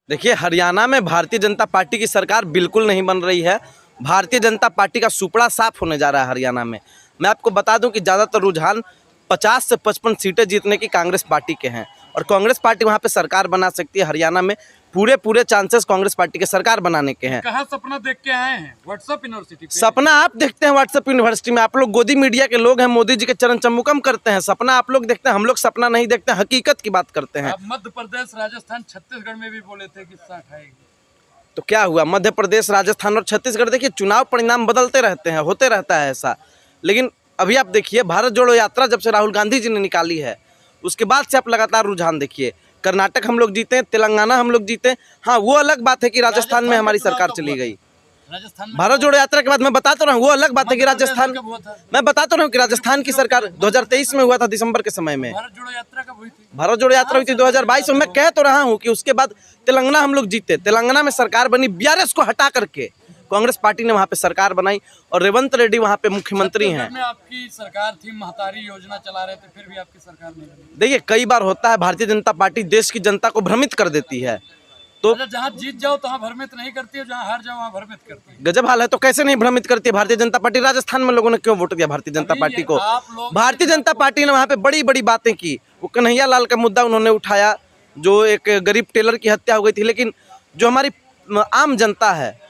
देखिए, हरियाणा में भारतीय जनता पार्टी की सरकार बिल्कुल नहीं बन रही है। भारतीय जनता पार्टी का सुपड़ा साफ होने जा रहा है हरियाणा में। मैं आपको बता दूं कि ज़्यादातर रुझान 50 से 55 सीटें जीतने की कांग्रेस पार्टी के हैं और कांग्रेस पार्टी वहां पे सरकार बना सकती है। हरियाणा में पूरे चांसेस कांग्रेस पार्टी के सरकार बनाने के हैं। कहाँ सपना देख के आए हैं? व्हाट्सएप यूनिवर्सिटी पे? सपना आप देखते हैं व्हाट्सएप यूनिवर्सिटी में। आप लोग गोदी मीडिया के लोग हैं, मोदी जी के चरण चम्मुकम करते हैं। सपना आप लोग देखते हैं, हम लोग सपना नहीं देखते, हकीकत की बात करते हैं। आप मध्य प्रदेश, राजस्थान, छत्तीसगढ़ में भी बोले थे कि साठ आएगी, तो क्या हुआ? मध्य प्रदेश, राजस्थान और छत्तीसगढ़, देखिए चुनाव परिणाम बदलते रहते हैं, होते रहता है ऐसा। लेकिन अभी आप देखिए, भारत जोड़ो यात्रा जब से राहुल गांधी जी ने निकाली है, उसके बाद से आप लगातार रुझान देखिए। कर्नाटक हम लोग जीते, तेलंगाना हम लोग जीते। हाँ, वो अलग बात है कि राजस्थान में हमारी सरकार चली गई। राजस्थान में भारत जोड़ो यात्रा के बाद मैं बताता रहा हूँ, वो अलग बात है कि राजस्थान, कब हुआ था? मैं बताता रहा हूँ कि राजस्थान की सरकार 2023 में हुआ था, दिसंबर के समय में। भारत जोड़ो यात्रा कब हुई थी? भारत जोड़ो यात्रा हुई थी 2022 में। मैं कह तो रहा हूँ कि उसके बाद तेलंगाना हम लोग जीते, तेलंगाना में सरकार बनी, बीआरएस को हटा करके कांग्रेस पार्टी ने वहाँ पे सरकार बनाई और रेवंत रेड्डी वहाँ पे मुख्यमंत्री हैं। में आपकी सरकार थी, महतारी योजना चला रहे थे, फिर भी आपकी सरकार नहीं बनी। देखिए, कई बार होता है, भारतीय जनता पार्टी देश की जनता को भ्रमित कर देती है। तो जहाँ जीत जाओ तहाँ भ्रमित नहीं करती है, जहाँ हार जाओ वहाँ भ्रमित करती है। गजब हाल है। तो कैसे नहीं भ्रमित करती है भारतीय जनता पार्टी? राजस्थान में लोगों ने क्यों वोट दिया भारतीय जनता पार्टी को? भारतीय जनता पार्टी ने वहाँ पे बड़ी बड़ी बातें की। वो कन्हैया लाल का मुद्दा उन्होंने उठाया, जो एक गरीब टेलर की हत्या हो गई थी। लेकिन जो हमारी आम जनता है,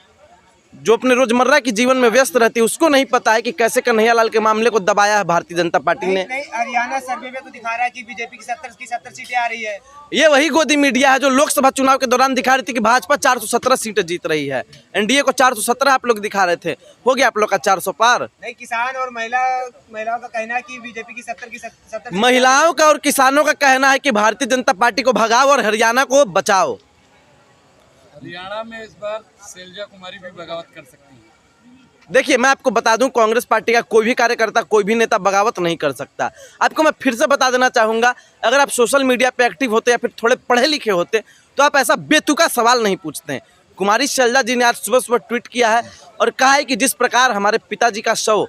जो अपने रोजमर्रा की जीवन में व्यस्त रहती है, उसको नहीं पता है कि कैसे कन्हैया लाल के मामले को दबाया है भारतीय जनता पार्टी ने। नहीं, हरियाणा सर्वे में तो दिखा रहा है कि बीजेपी की 70 सीटें आ रही है। ये वही गोदी मीडिया है जो लोकसभा चुनाव के दौरान दिखा रही थी कि भाजपा 417 सीटें जीत रही है। एनडीए को 417 आप लोग दिखा रहे थे। हो गया आप लोग का 400 पार। नहीं, किसान और महिलाओं का कहना है कि बीजेपी की 70 महिलाओं का और किसानों का कहना है कि भारतीय जनता पार्टी को भगाओ और हरियाणा को बचाओ। हरियाणा में इस बार शैलजा कुमारी भी बगावत कर सकती है। देखिए, मैं आपको बता दूं, कांग्रेस पार्टी का कोई भी कार्यकर्ता, कोई भी नेता बगावत नहीं कर सकता। आपको मैं फिर से बता देना चाहूँगा, अगर आप सोशल मीडिया पे एक्टिव होते या फिर थोड़े पढ़े लिखे होते तो आप ऐसा बेतुका सवाल नहीं पूछते हैं। कुमारी शैलजा जी ने आज सुबह ट्वीट किया है और कहा है कि जिस प्रकार हमारे पिताजी का शव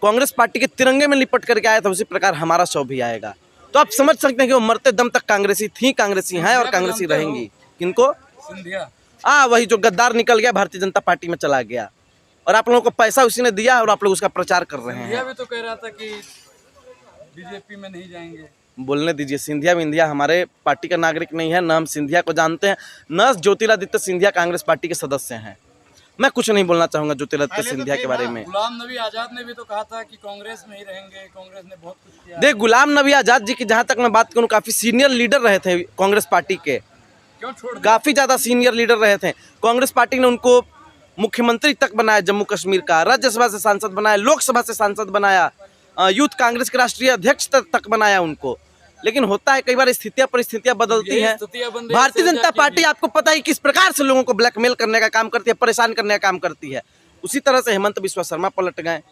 कांग्रेस पार्टी के तिरंगे में लिपट करके आया था, उसी प्रकार हमारा शव भी आएगा। तो आप समझ सकते हैं कि वो मरते दम तक कांग्रेसी थी, कांग्रेसी हैं और कांग्रेसी रहेंगी। किनको? सिंधिया। हाँ, वही जो गद्दार निकल गया, भारतीय जनता पार्टी में चला गया और आप लोगों को पैसा उसी ने दिया और आप लोग उसका प्रचार कर रहे हैं। सिंधिया भी तो कह रहा था कि बीजेपी में नहीं जाएंगे। बोलने दीजिए, सिंधिया विंधिया हमारे पार्टी का नागरिक नहीं है, न हम सिंधिया को जानते हैं, न ज्योतिरादित्य सिंधिया कांग्रेस पार्टी के सदस्य हैं। मैं कुछ नहीं बोलना चाहूंगा ज्योतिरादित्य सिंधिया के बारे में। गुलाम नबी आजाद ने भी तो कहा था कि कांग्रेस में ही रहेंगे, कांग्रेस ने बहुत कुछ किया। देख, गुलाम नबी आजाद जी की जहाँ तक मैं बात करूँ, काफी सीनियर लीडर रहे थे कांग्रेस पार्टी के, क्यों छोड़ दिया? काफी ज्यादा सीनियर लीडर रहे थे। कांग्रेस पार्टी ने उनको मुख्यमंत्री तक बनाया जम्मू कश्मीर का, राज्यसभा से सांसद बनाया, लोकसभा से सांसद बनाया, यूथ कांग्रेस के राष्ट्रीय अध्यक्ष तक बनाया उनको। लेकिन होता है कई बार परिस्थितियां बदलती हैं। भारतीय जनता पार्टी आपको पता है किस प्रकार से लोगों को ब्लैकमेल करने का काम करती है, परेशान करने का काम करती है। उसी तरह से हेमंत बिस्वा शर्मा पलट गए,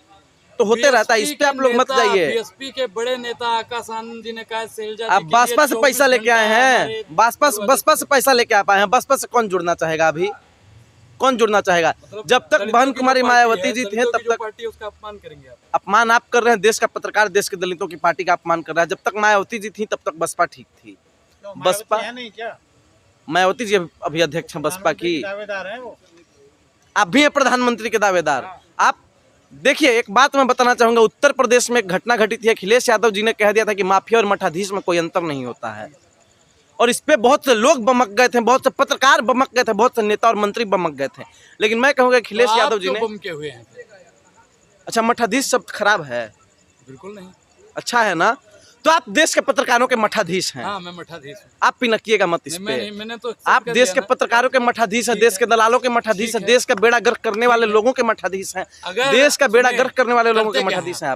तो होते रहता है। इस पे आप लोग मत जाइए। बीएसपी के बड़े नेता आकाश आनंद जी ने कहा शैलजा आप बसपा से पैसा लेके आए हैं, बसपा से पैसा लेके आ पाए हैं। बसपा से कौन जुड़ना चाहेगा? अभी कौन जुड़ना चाहेगा? जब तक बहन कुमारी मायावती जी थे तब तक पार्टी उसका अपमान करेंगे आप। अपमान आप कर रहे हैं। देश का पत्रकार देश के दलितों की पार्टी का अपमान कर रहा है। जब तक मायावती जी थी तब तक बसपा ठीक थी। बसपा नहीं क्या? मायावती जी अभी अध्यक्ष हैं बसपा की। दावेदार है वो। आप भी हैं प्रधानमंत्री के दावेदार। आप देखिए, एक बात मैं बताना चाहूंगा, उत्तर प्रदेश में एक घटना घटी थी। अखिलेश यादव जी ने कह दिया था कि माफिया और मठाधीश में कोई अंतर नहीं होता है, और इस पे बहुत से लोग बमक गए थे, बहुत से पत्रकार बमक गए थे, बहुत से नेता और मंत्री बमक गए थे। लेकिन मैं कहूँगा अखिलेश यादव जी ने, बमके हुए हैं। अच्छा, मठाधीश शब्द खराब है? बिल्कुल नहीं, अच्छा है ना? तो आप देश के पत्रकारों के मठाधीश हैं। हाँ, मैं मठाधीश हूँ। आप पिनकिएगा मत इस पे। मैंने तो आप देश के पत्रकारों के मठाधीश हैं, देश के दलालों के मठाधीश हैं, देश का बेड़ा गर्क करने वाले लोगों के मठाधीश हैं, देश का बेड़ा गर्क करने वाले लोगों के मठाधीश हैं।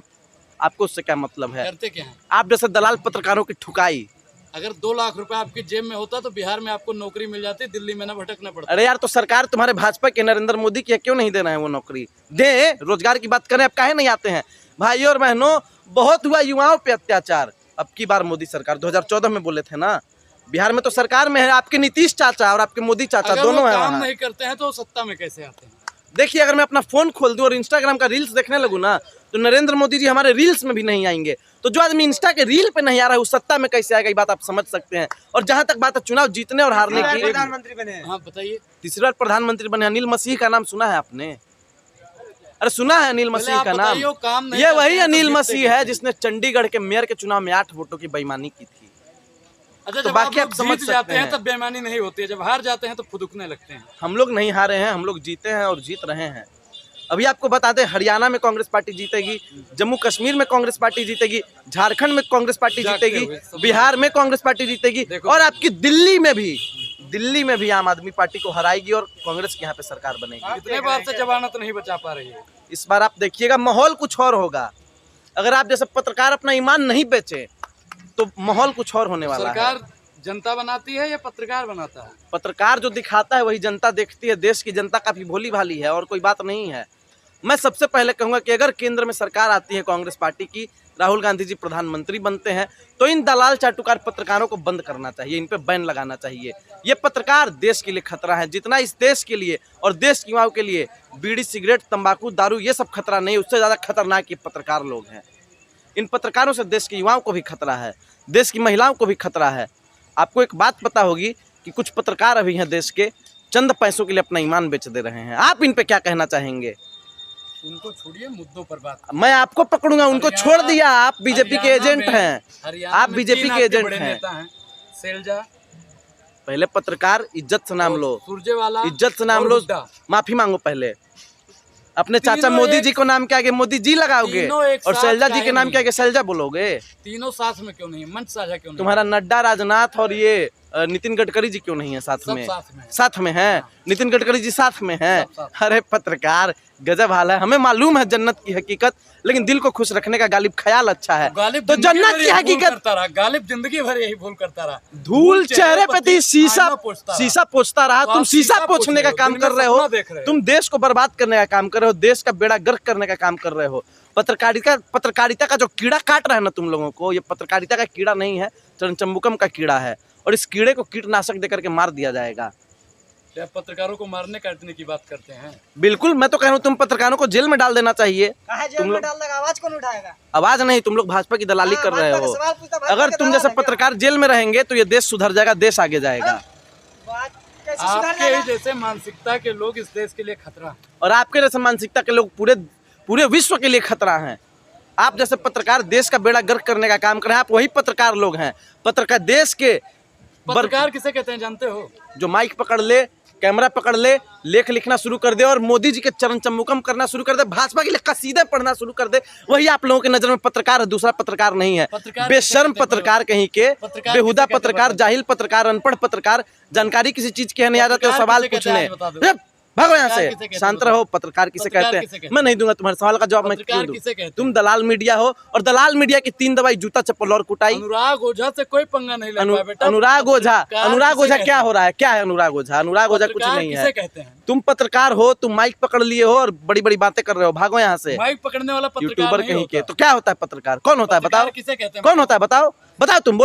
आपको उससे क्या मतलब है? करते क्या हैं? आप जैसे दलाल पत्रकारों की ठुकाई। अगर 2 लाख रुपए आपकी जेब में होता तो बिहार में आपको नौकरी मिल जाती, दिल्ली में ना भटकना पड़ता। अरे यार, तो सरकार तुम्हारे भाजपा के नरेंद्र मोदी की है, क्यों नहीं देना है वो नौकरी? दे, रोजगार की बात करें, आप काहे नहीं आते हैं? भाइयों और बहनों, बहुत हुआ युवाओं पे अत्याचार। अब की बार मोदी सरकार 2014 में बोले थे ना, बिहार में तो सरकार में है आपके नीतीश चाचा और आपके मोदी चाचा, दोनों हैं। काम नहीं करते हैं तो सत्ता में कैसे आते हैं? देखिए, अगर मैं अपना फोन खोल दूं और इंस्टाग्राम का रील्स देखने लगूं ना, तो नरेंद्र मोदी जी हमारे रील्स में भी नहीं आएंगे। तो जो आदमी इंस्टा के रील पे नहीं आ रहा है, उस सत्ता में कैसे आएगा, ये बात आप समझ सकते हैं। और जहां तक बात है चुनाव जीतने और हारने की, प्रधानमंत्री बने हैं। हाँ बताइए। तीसरी बार प्रधानमंत्री बने। अनिल मसीह का नाम सुना है आपने? अरे सुना है अनिल मसीह का नाम? ये वही अनिल मसीह है जिसने चंडीगढ़ के मेयर के चुनाव में 8 वोटों की बेईमानी की थी। अच्छा, तो जब बाकी आप आप समझ जीत जाते सकते हैं तब बेईमानी नहीं होती है, जब हार जाते हैं तो फुदकने लगते हैं। हम लोग नहीं हारे हैं, हम लोग जीते हैं और जीत रहे हैं। अभी आपको बता दें, हरियाणा में कांग्रेस पार्टी जीतेगी, जम्मू कश्मीर में कांग्रेस पार्टी जीतेगी, झारखंड में कांग्रेस पार्टी जीतेगी, बिहार में कांग्रेस पार्टी जीतेगी, और आपकी दिल्ली में भी आम आदमी पार्टी को हराएगी और कांग्रेस की यहाँ पे सरकार बनेगी। इतने बार से जमानत नहीं बचा पा रही है। इस बार आप देखिएगा माहौल कुछ और होगा। अगर आप जैसे पत्रकार अपना ईमान नहीं बेचे तो माहौल कुछ और होने वाला है। सरकार जनता बनाती है या पत्रकार बनाता है? पत्रकार जो दिखाता है वही जनता देखती है। देश की जनता काफी भोली भाली है और कोई बात नहीं है। मैं सबसे पहले कहूंगा कि अगर केंद्र में सरकार आती है कांग्रेस पार्टी की, राहुल गांधी जी प्रधानमंत्री बनते हैं, तो इन दलाल चाटुकार पत्रकारों को बंद करना चाहिए, इन पे बैन लगाना चाहिए। ये पत्रकार देश के लिए खतरा है। जितना इस देश के लिए और देश के युवाओं के लिए बीड़ी, सिगरेट, तंबाकू, दारू ये सब खतरा नहीं, उससे ज़्यादा खतरनाक ये पत्रकार लोग हैं। इन पत्रकारों से देश के युवाओं को भी खतरा है, देश की महिलाओं को भी खतरा है। आपको एक बात पता होगी कि कुछ पत्रकार अभी हैं देश के, चंद पैसों के लिए अपना ईमान बेच दे रहे हैं। आप इन पे क्या कहना चाहेंगे? उनको छोड़िए, मुद्दों पर बात। मैं आपको पकड़ूंगा, उनको छोड़ दिया। आप बीजेपी के एजेंट हैं, आप बीजेपी के एजेंट हैं। सैलजा, पहले पत्रकार इज्जत से नाम लो, सुरजेवाला इज्जत से नाम लो, माफी मांगो पहले। अपने चाचा मोदी जी को नाम के आगे मोदी जी लगाओगे और सैलजा जी के नाम के आगे सैलजा बोलोगे? तीनों साथ में क्यों नहीं, मंच साझा क्यों नहीं? तुम्हारा नड्डा, राजनाथ और ये नितिन गडकरी जी क्यों नहीं है साथ में? साथ में है, नितिन गडकरी जी साथ में है। अरे पत्रकार गजब हाल है। हमें मालूम है जन्नत की हकीकत, लेकिन दिल को खुश रखने का गालिब ख्याल अच्छा है। तो जन्नत की हकीकत गालिब जिंदगी भर यही भूल करता रहा। धूल चेहरे पे थी, शीशा पोंछता रहा। तुम शीशा पोंछने का काम कर रहे हो, तुम देश को बर्बाद करने का काम कर रहे हो, देश का बेड़ा गर्क करने का काम कर रहे हो। पत्रकारिता का जो कीड़ा काट रहा है ना तुम लोगों को, ये पत्रकारिता का कीड़ा नहीं है, चरणचंबुकम का कीड़ा है, और इस कीड़े को कीटनाशक देकर के मार दिया जाएगा। क्या पत्रकारों को मारने काटने की बात करते हैं? बिल्कुल, मैं तो कह रहा हूँ तुम पत्रकारों को जेल में डाल देना चाहिए। तुम लोग आवाज कौन उठाएगा? आवाज नहीं, तुम लोग भाजपा की दलाली कर रहे हो। अगर तुम जैसे पत्रकार जेल में रहेंगे तो ये देश सुधर जाएगा, देश आगे जाएगा। आपके ही जैसे मानसिकता के लोग इस देश के लिए खतरा, और आपके जैसे मानसिकता के लोग पूरे विश्व के लिए खतरा हैं। आप जैसे पत्रकार देश का बेड़ा गर्क करने का काम कर रहे हैं, आप वही पत्रकार लोग हैं। पत्रकार देश के पत्रकार किसे कहते हैं जानते हो? जो माइक पकड़ ले, कैमरा पकड़ ले, लेख लिखना शुरू कर दे और मोदी जी के चरण चंबुकम करना शुरू कर दे, भाजपा के लिए कसीदे पढ़ना शुरू कर दे, वही आप लोगों की नजर में पत्रकार है, दूसरा पत्रकार नहीं है। बेशर्म पत्रकार कहीं के, बेहुदा पत्रकार, जाहिल पत्रकार, अनपढ़ पत्रकार, जानकारी किसी चीज की है नहीं आ जाते हो सवाल पूछने। भागो यहाँ से, शांत रहो। पत्रकार किसे कहते हैं? मैं नहीं दूंगा तुम्हारे सवाल का जवाब। मैं क्यों दूं? तुम दलाल मीडिया हो, और दलाल मीडिया की 3 दवाई, जूता, चप्पल और कुटाई। अनुराग ओझा से कोई पंगा नहीं लगा बेटा। अनुराग ओझा क्या हो रहा है? क्या है अनुराग ओझा? अनुराग ओझा कुछ नहीं है। तुम पत्रकार हो, तुम माइक पकड़ लिए हो और बड़ी बड़ी बातें कर रहे हो। भागो यहाँ से। माइक पकड़ने वाला यूट्यूबर कहीं के। तो क्या होता है पत्रकार? कौन होता है बताओ? किसे कहते हैं? कौन होता है बताओ? बताओ, तुम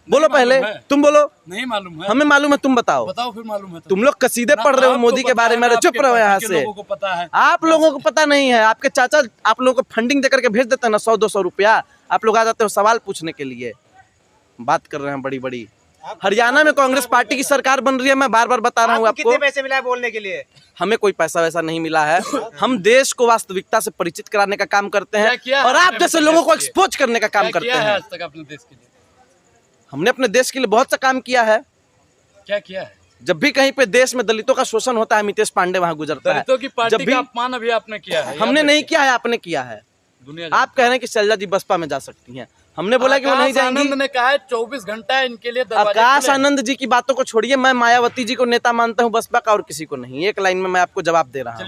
बोलो पहले, तुम बोलो। नहीं मालूम है? हमें मालूम है, तुम बताओ। बताओ फिर मालूम है। तुम लोग कसीदे पढ़ रहे हो मोदी के बारे में, चुप रहो यहाँ से। पता है? आप लोगों को पता नहीं है। आपके चाचा आप लोगों को फंडिंग देकर के भेज देते हैं ना, 100-200 रुपया। आप लोग आ जाते हो सवाल पूछने के लिए। बात कर रहे हैं बड़ी बड़ी। हरियाणा में कांग्रेस पार्टी की सरकार बन रही है। मैं बार बार बता रहा हूँ आपको। कितने पैसे मिला है बोलने के लिए? हमें कोई पैसा वैसा नहीं मिला है। हम देश को वास्तविकता से परिचित कराने का काम करते हैं और आप जैसे लोगों को एक्सपोज करने का काम करते हैं। आज तक अपने देश के लिए हमने अपने देश के लिए बहुत सा काम किया है। क्या किया है? जब भी कहीं पे देश में दलितों का शोषण होता है, मितेश पांडे वहां गुजरता है। दलितों की पार्टी का अपमान अभी आपने किया है? हमने नहीं किया है, आपने किया है। आप कह रहे हैं कि सैलजा जी बसपा में जा सकती हैं, हमने बोला कि वो नहीं जाएंगी। आनंद ने कहा है 24 घंटा इनके लिए। आकाश आनंद जी की बातों को छोड़िए, मैं मायावती जी को नेता मानता हूँ बसपा का, और किसी को नहीं। एक लाइन में मैं आपको जवाब दे रहा हूँ।